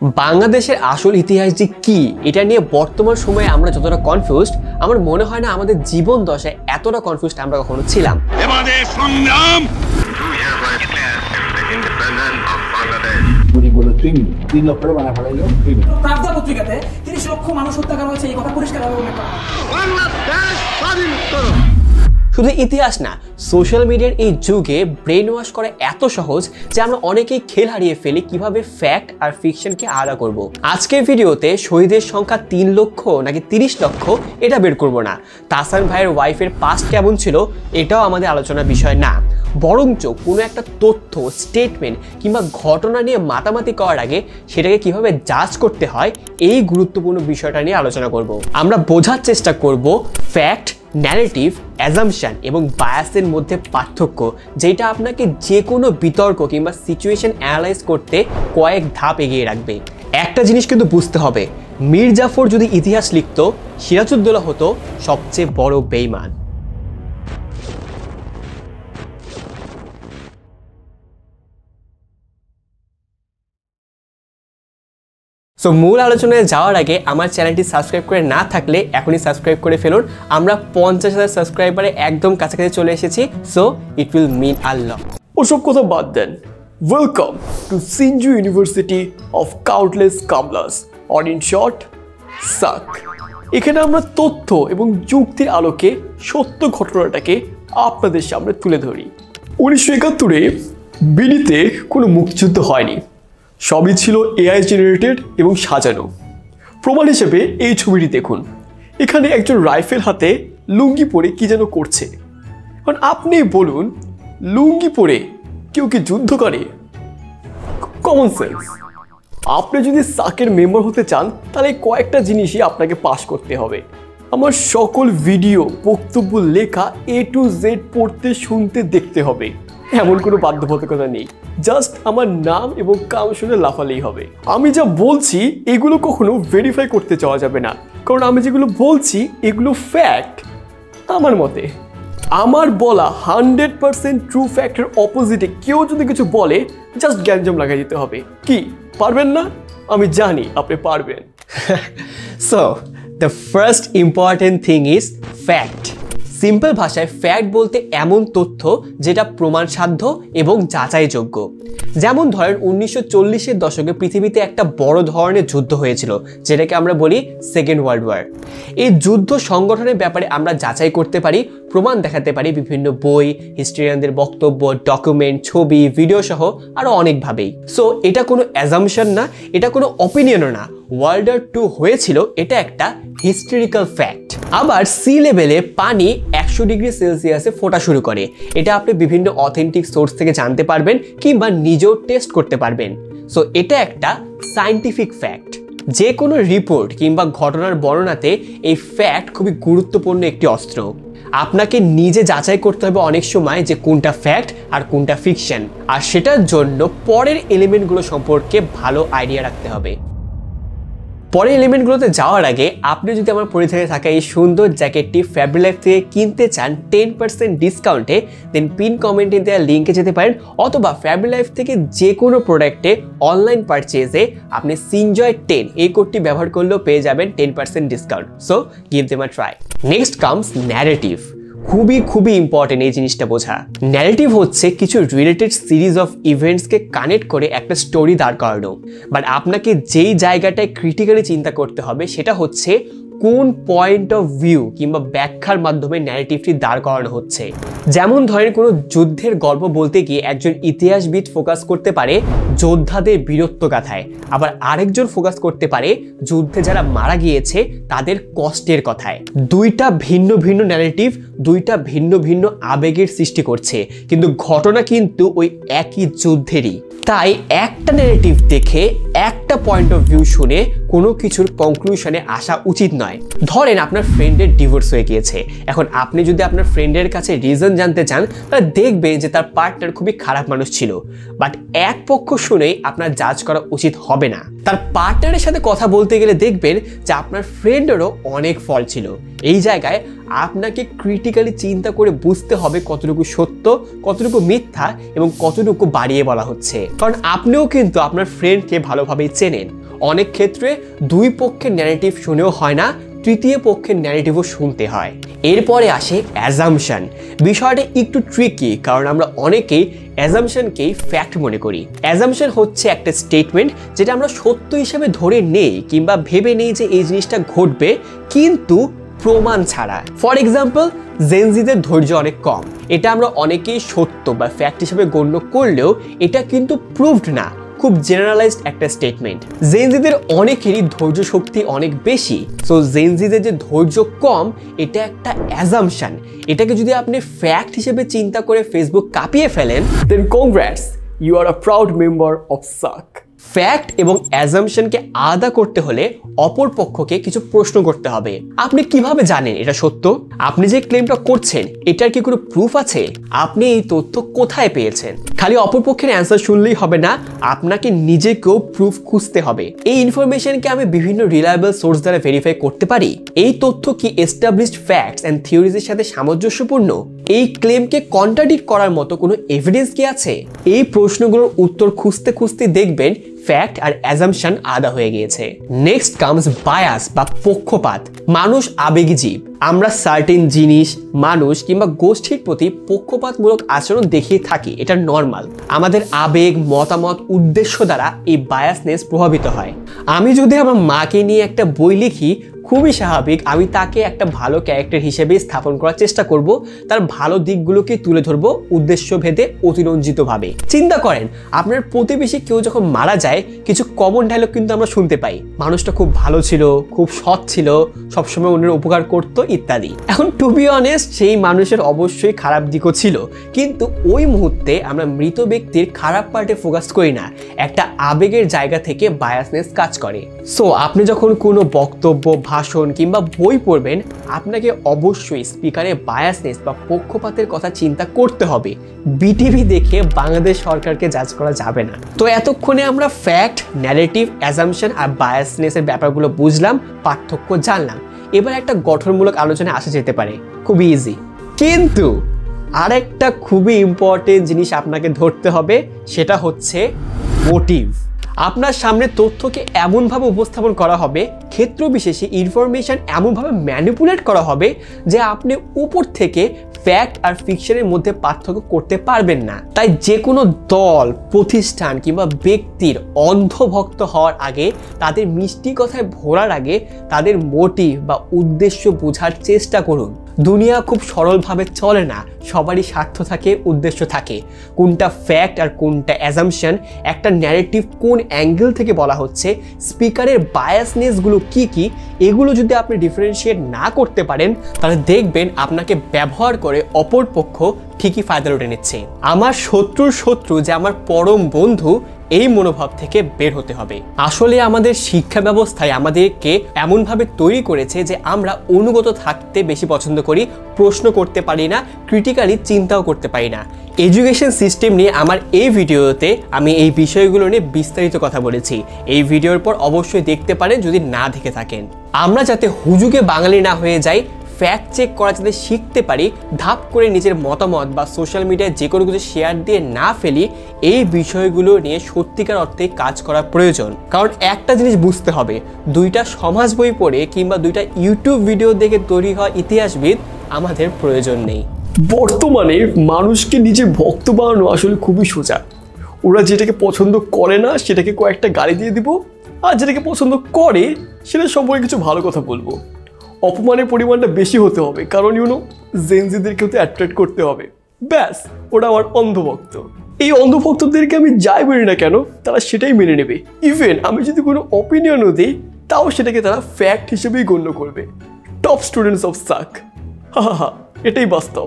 বাংলাদেশের আসল ইতিহাস যে কি এটা নিয়ে বর্তমান সময়ে আমরা যতটা কনফিউজড, আমার মনে হয় না আমাদের জীবন দশায় এতটা কনফিউজড আমরা কখনো ছিলাম। পত্রিকাতে 30 লক্ষ মানুষ হত্যা করা হয়েছে, এই কথা পরিষ্কারভাবে উল্লেখ করা হয়। শুধু ইতিহাস না, সোশ্যাল মিডিয়ার এই যুগে ব্রেন ওয়াশ করা এত সহজ যে আমরা অনেকেই খেল হারিয়ে ফেলি কিভাবে ফ্যাক্ট আর ফিকশনকে আলাদা করব। আজকের ভিডিওতে শহীদের সংখ্যা 3 লক্ষ নাকি 30 লক্ষ এটা বের করব না। তাহসান ভাইয়ের ওয়াইফের পাস্ট কেমন ছিল এটাও আমাদের আলোচনার বিষয় না, বরঞ্চ কোনো একটা তথ্য, স্টেটমেন্ট কিংবা ঘটনা নিয়ে মাতামাতি করার আগে সেটাকে কিভাবে জাজ করতে হয় এই গুরুত্বপূর্ণ বিষয়টা নিয়ে আলোচনা করব। আমরা বোঝার চেষ্টা করব ফ্যাক্ট, ন্যারেটিভ, অ্যাজাম্পশন এবং বায়াসের মধ্যে পার্থক্য, যেটা আপনাকে যে কোনো বিতর্ক কিংবা সিচুয়েশন অ্যানালাইজ করতে কয়েক ধাপ এগিয়ে রাখবে। একটা জিনিস কিন্তু বুঝতে হবে, মীর জাফর যদি ইতিহাস লিখত, সিরাজউদ্দৌলা হতো সবচেয়ে বড় বেঈমান। সো মূল আলোচনায় যাওয়ার আগে আমার চ্যানেলটি সাবস্ক্রাইব করে না থাকলে এখনই সাবস্ক্রাইব করে ফেলুন। আমরা 50,000 সাবস্ক্রাইবারে একদম কাছাকাছি চলে এসেছি। So it will mean a lot. ওসব কথা বাদ দেন, welcome to Sinju university of countless kamlas, or in short SUCK. এখানে আমরা তথ্য এবং যুক্তির আলোকে সত্য ঘটনাটাকে আপনাদের সামনে তুলে ধরি। 1971-এ বিলিতে কোনো মুক্তিযুদ্ধ হয়নি, সবই ছিল এআই জেনারেটেড এবং সাজানো। প্রমাণ হিসেবে এই ছবিটি দেখুন, এখানে একজন রাইফেল হাতে লুঙ্গি পরে কি যেন করছে। কারণ আপনি বলুন, লুঙ্গি পরে কেউ কি যুদ্ধ করে? Common sense. আপনি যদি সাকের মেম্বার হতে চান তাহলে কয়েকটা জিনিসই আপনাকে পাস করতে হবে। আমার সকল ভিডিও, বক্তব্য, লেখা A to Z পড়তে, শুনতে, দেখতে হবে, এমন কোনো বাধ্যবাধকতা নেই। জাস্ট আমার নাম এবং কাম শুনে লাফালেই হবে। আমি যা বলছি এগুলো কখনো ভেরিফাই করতে চাওয়া যাবে না, কারণ আমি যেগুলো বলছি এগুলো ফ্যাক্ট। আমার মতে আমার বলা 100% ট্রু ফ্যাক্টের অপোজিটে কেউ যদি কিছু বলে, জাস্ট গ্যাঞ্জাম লাগাই দিতে হবে। কি পারবেন না? আমি জানি আপনি পারবেন। So the first important thing is fact. Simple ভাষায় ফ্যাক্ট বলতে এমন তথ্য যেটা প্রমাণসাধ্য এবং যাচাইযোগ্য। যেমন ধরেন 1940-এর দশকে পৃথিবীতে একটা বড় ধরনের যুদ্ধ হয়েছিল, যেটাকে আমরা বলি সেকেন্ড ওয়ার্ল্ড ওয়ার। এই যুদ্ধ সংগঠনের ব্যাপারে আমরা যাচাই করতে পারি, প্রমাণ দেখাতে পারি বিভিন্ন বই, হিস্ট্রিয়ানদের বক্তব্য, ডকুমেন্ট, ছবি, ভিডিও সহ আরও অনেকভাবেই। সো এটা কোনো অ্যাজাম্পশন না, এটা কোনো অপিনিয়নও না। ওয়ার্ল্ড ওয়ার 2 হয়েছিল, এটা একটা হিস্টোরিক্যাল ফ্যাক্ট। আবার সি লেভেলে পানি 100 ডিগ্রি সেলসিয়াসে ফোটা শুরু করে, এটা আপনি বিভিন্ন অথেন্টিক সোর্স থেকে জানতে পারবেন কিংবা নিজেও টেস্ট করতে পারবেন। সো এটা একটা সায়েন্টিফিক ফ্যাক্ট। যে কোনো রিপোর্ট কিংবা ঘটনার বর্ণনাতে এই ফ্যাক্ট খুবই গুরুত্বপূর্ণ একটি অস্ত্র। আপনাকে নিজে যাচাই করতে হবে অনেক সময় যে কোনটা ফ্যাক্ট আর কোনটা ফিকশন, আর সেটার জন্য পরের এলিমেন্টগুলো সম্পর্কে ভালো আইডিয়া রাখতে হবে। পরের এলিমেন্টগুলোতে যাওয়ার আগে আপনি যদি আমার পরিধানে থাকা এই সুন্দর জ্যাকেটটি ফ্যাব্রিলাইফ থেকে কিনতে চান 10% ডিসকাউন্টে, দেন পিন কমেন্টে দেওয়া লিঙ্কে যেতে পারেন, অথবা ফ্যাব্রিলাইফ থেকে যে কোনো প্রোডাক্টে অনলাইন পারচেজে আপনি সিনজয় 10 এই কোডটি ব্যবহার করলেও পেয়ে যাবেন 10% ডিসকাউন্ট। সো গিভ দেম আ ট্রাই। Next comes narrative. খুবই ইম্পর্টেন্ট এই জিনিসটা বোঝা। ন্যারেটিভ হচ্ছে কিছু রিলেটেড সিরিজ অফ ইভেন্টসকে কানেক্ট করে একটা স্টোরি দাঁড় করানো। বাট আপনাকে যেই জায়গাটায় ক্রিটিক্যালি চিন্তা করতে হবে সেটা হচ্ছে কোন পয়েন্ট অফ ভিউ কিংবা ব্যাখ্যার মাধ্যমে ন্যারেটিভটি দাঁড় করানো হচ্ছে। যেমন ধরেন কোনো যুদ্ধের গল্প বলতে গিয়ে একজন ইতিহাসবিদ ফোকাস করতে পারে যোদ্ধাদের বীরত্ব গাথায়, আবার আরেকজন ফোকাস করতে পারে যুদ্ধে যারা মারা গিয়েছে তাদের কষ্টের কথায়। দুইটা ভিন্ন ভিন্ন ন্যারেটিভ, দুইটা ভিন্ন ভিন্ন আবেগের সৃষ্টি করছে, কিন্তু ঘটনা কিন্তু ওই একই যুদ্ধেরই। তাই একটা ন্যারেটিভ দেখে, একটা পয়েন্ট অফ ভিউ শুনে কোনো কিছুর কনক্লুশনে আসা উচিত নয়। ধরেন আপনার ফ্রেন্ডের ডিভোর্স হয়ে গিয়েছে, এখন আপনি যদি আপনার ফ্রেন্ডের কাছে রিজন জানতে চান তাহলে দেখবেন যে তার পার্টনার খুবই খারাপ মানুষ ছিল, বাট এক পক্ষ শুনেই আপনার জাজ করা উচিত হবে না। তার পার্টনারের সাথে কথা বলতে গেলে দেখবেন যে আপনার ফ্রেন্ডেরও অনেক ফল্ট ছিল। এই জায়গায় আপনাকে ক্রিটিক্যালি চিন্তা করে বুঝতে হবে কতটুকু সত্য, কতটুকু মিথ্যা এবং কতটুকু বাড়িয়ে বলা হচ্ছে, কারণ আপনিও কিন্তু আপনার ফ্রেন্ডকে ভালোভাবেই চেনেন। অনেক ক্ষেত্রে দুই পক্ষের ন্যারেটিভ শুনেও হয় না, তৃতীয় পক্ষের ন্যারেটিভও শুনতে হয়। এরপরে আসে অ্যাজাম্পশন। বিষয়টা একটু ট্রিকি, কারণ আমরা অনেকেই অ্যাজাম্পশনকেই ফ্যাক্ট মনে করি। অ্যাজাম্পশন হচ্ছে একটা স্টেটমেন্ট যেটা আমরা সত্য হিসেবে ধরে নেই কিংবা ভেবে নেই যে এই জিনিসটা ঘটবে, কিন্তু প্রমাণ ছাড়া। ফর এক্সাম্পল, জেনজিদের ধৈর্য অনেক কম, এটা আমরা অনেকেই সত্য বা ফ্যাক্ট হিসেবে গণ্য করলেও এটা কিন্তু প্রুভড না, খুব জেনারেলাইজড একটা স্টেটমেন্ট। জেনজিদের অনেকেরই ধৈর্য শক্তি অনেক বেশি, সো জেনজিদের যে ধৈর্য কম এটা একটা অ্যাজাম্পশন। এটাকে যদি আপনি ফ্যাক্ট হিসেবে চিন্তা করে ফেসবুক কাঁপিয়ে ফেলেন, then congrats, you are a proud member of SUCK. Fact এবং অ্যাজাম্পশনকে আলাদা করতে হলে অপর পক্ষকে কিছু প্রশ্ন করতে হবে। আপনি কিভাবে জানেন এটা সত্য? আপনি যে ক্লেমটা করছেন এটার কি কোনো প্রুফ আছে? আপনি এই তথ্য কোথায় পেয়েছেন? খালি অপর পক্ষের অ্যান্সার শুনলেই হবে না, আপনাকে নিজেকেও প্রুফ খুঁজতে হবে। এই ইনফরমেশনকে আমি বিভিন্ন রিলায়েবল সোর্স দ্বারা ভেরিফাই করতে পারি। এই তথ্য কি এস্টাবলিশড ফ্যাক্টস অ্যান্ড থিওরিজের সাথে সামঞ্জস্যপূর্ণ? এই ক্লেমকে কন্ট্রাডিক্ট করার মতো কোনো এভিডেন্স কি আছে? এই প্রশ্নগুলোর উত্তর খুঁজতে খুঁজতে দেখবেন ফ্যাক্ট আর অ্যাজাম্পশন আলাদা হয়ে গিয়েছে। নেক্সট কামস বায়াস বা পক্ষপাত। মানুষ আবেগী জীব, আমরা সার্টেন জিনিস, মানুষ কিংবা গোষ্ঠীর প্রতি পক্ষপাতমূলক আচরণ দেখিয়ে থাকি, এটা নর্মাল। আমাদের আবেগ, মতামত, উদ্দেশ্য দ্বারা এই বায়াসনেস প্রভাবিত হয়। আমি যদি আমার মাকে নিয়ে একটা বই লিখি, খুবই স্বাভাবিক আমি তাকে একটা ভালো ক্যারেক্টার হিসেবে স্থাপন করার চেষ্টা করব, তার ভালো দিকগুলোকে তুলে ধরবো উদ্দেশ্য ভেদে অতিরঞ্জিতভাবে। চিন্তা করেন, আপনার প্রতিবেশী কেউ যখন মারা যায় কিছু কমন ডায়লগ কিন্তু আমরা শুনতে পাই, মানুষটা খুব ভালো ছিল, খুব সৎ ছিল, সবসময় অন্যের উপকার করতো ইত্যাদি। এখন টু বি অনেস্ট, সেই মানুষের অবশ্যই খারাপ দিকও ছিল, কিন্তু ওই মুহূর্তে আমরা মৃত ব্যক্তির খারাপ পার্টে ফোকাস করি না, একটা আবেগের জায়গা থেকে বায়াসনেস কাজ করে। সো আপনি যখন কোনো বক্তব্য, ভাষণ কিংবা বই পড়বেন, আপনাকে অবশ্যই স্পিকারের বায়াসনেস বা পক্ষপাতের কথা চিন্তা করতে হবে। বিটিভি দেখে বাংলাদেশ সরকারকে জাজ করা যাবে না। তো এতক্ষণে আমরা ফ্যাক্ট, ন্যারেটিভ, অ্যাজাম্পশন আর বায়াসনেসের ব্যাপারগুলো বুঝলাম, পার্থক্য জানলাম। এবার একটা গঠনমূলক আলোচনায় আসা যেতে পারে, খুবই ইজি। কিন্তু আরেকটা খুবই ইম্পর্টেন্ট জিনিস আপনাকে ধরতে হবে, সেটা হচ্ছে মোটিভ। আপনার সামনে তথ্যকে এমনভাবে উপস্থাপন করা হবে, ক্ষেত্র বিশেষে ইনফরমেশন এমনভাবে ম্যানিপুলেট করা হবে যে আপনি উপর থেকে ফ্যাক্ট আর ফিকশনের মধ্যে পার্থক্য করতে পারবেন না। তাই যে কোনো দল, প্রতিষ্ঠান কিংবা ব্যক্তির অন্ধভক্ত হওয়ার আগে, তাদের মিষ্টি কথায় ভোলার আগে তাদের মোটিভ বা উদ্দেশ্য বোঝার চেষ্টা করুন। দুনিয়া খুব সরলভাবে চলে না, সবারই স্বার্থ থাকে, উদ্দেশ্য থাকে। কোনটা ফ্যাক্ট আর কোনটা অ্যাজাম্পশন, একটা ন্যারেটিভ কোন অ্যাঙ্গেল থেকে বলা হচ্ছে, স্পিকারের বায়াসনেসগুলো কি কি, এগুলো যদি আপনি ডিফারেন্সিয়েট না করতে পারেন তাহলে দেখবেন আপনাকে ব্যবহার করে অপর পক্ষ ঠিকই ফায়দা লুটে নিচ্ছে। আমার শত্রুর শত্রু যে আমার পরম বন্ধু, এই মনোভাব থেকে বের হতে হবে। আসলে আমাদের শিক্ষা ব্যবস্থায় আমাদেরকে এমনভাবে তৈরি করেছে যে আমরা অনুগত থাকতে বেশি পছন্দ করি, প্রশ্ন করতে পারি না, ক্রিটিক্যালি চিন্তাও করতে পারি না। এডুকেশন সিস্টেম নিয়ে আমার এই ভিডিওতে আমি এই বিষয়গুলো নিয়ে বিস্তারিত কথা বলেছি। এই ভিডিওর পর অবশ্যই দেখতে পারেন যদি না দেখে থাকেন। আমরা যাতে হুজুগে বাঙালি না হয়ে যাই, ফ্যাক্ট চেক করা যাতে শিখতে পারি, ধাপ করে নিজের মতামত বা সোশ্যাল মিডিয়ায় যে কোনো কিছু শেয়ার দিয়ে না ফেলি, এই বিষয়গুলো নিয়ে সত্যিকার অর্থে কাজ করা প্রয়োজন। কারণ একটা জিনিস বুঝতে হবে, দুইটা সমাজ বই পড়ে কিংবা দুইটা ইউটিউব ভিডিও দেখে তৈরি হওয়া ইতিহাসবিদ আমাদের প্রয়োজন নেই। বর্তমানে মানুষকে নিজের ভক্ত বানানো আসলে খুবই সোজা। ওরা যেটাকে পছন্দ করে না সেটাকে কয়েকটা গালি দিয়ে দিব, আর যেটাকে পছন্দ করে সেটা সম্পর্কে কিছু ভালো কথা বলবো। অপমানের পরিমাণটা বেশি হতে হবে, কারণ জেনজিদেরকেও তো অ্যাট্রাক্ট করতে হবে। ব্যাস, ওরা আমার অন্ধভক্ত। এই অন্ধভক্তদেরকে আমি যাই বলি না কেন, তারা সেটাই মেনে নেবে। ইভেন আমি যদি কোনো অপিনিয়নও দিই, তাও সেটাকে তারা ফ্যাক্ট হিসেবেই গণ্য করবে। টপ স্টুডেন্টস অফ সাক, হা হা হা, এটাই বাস্তব।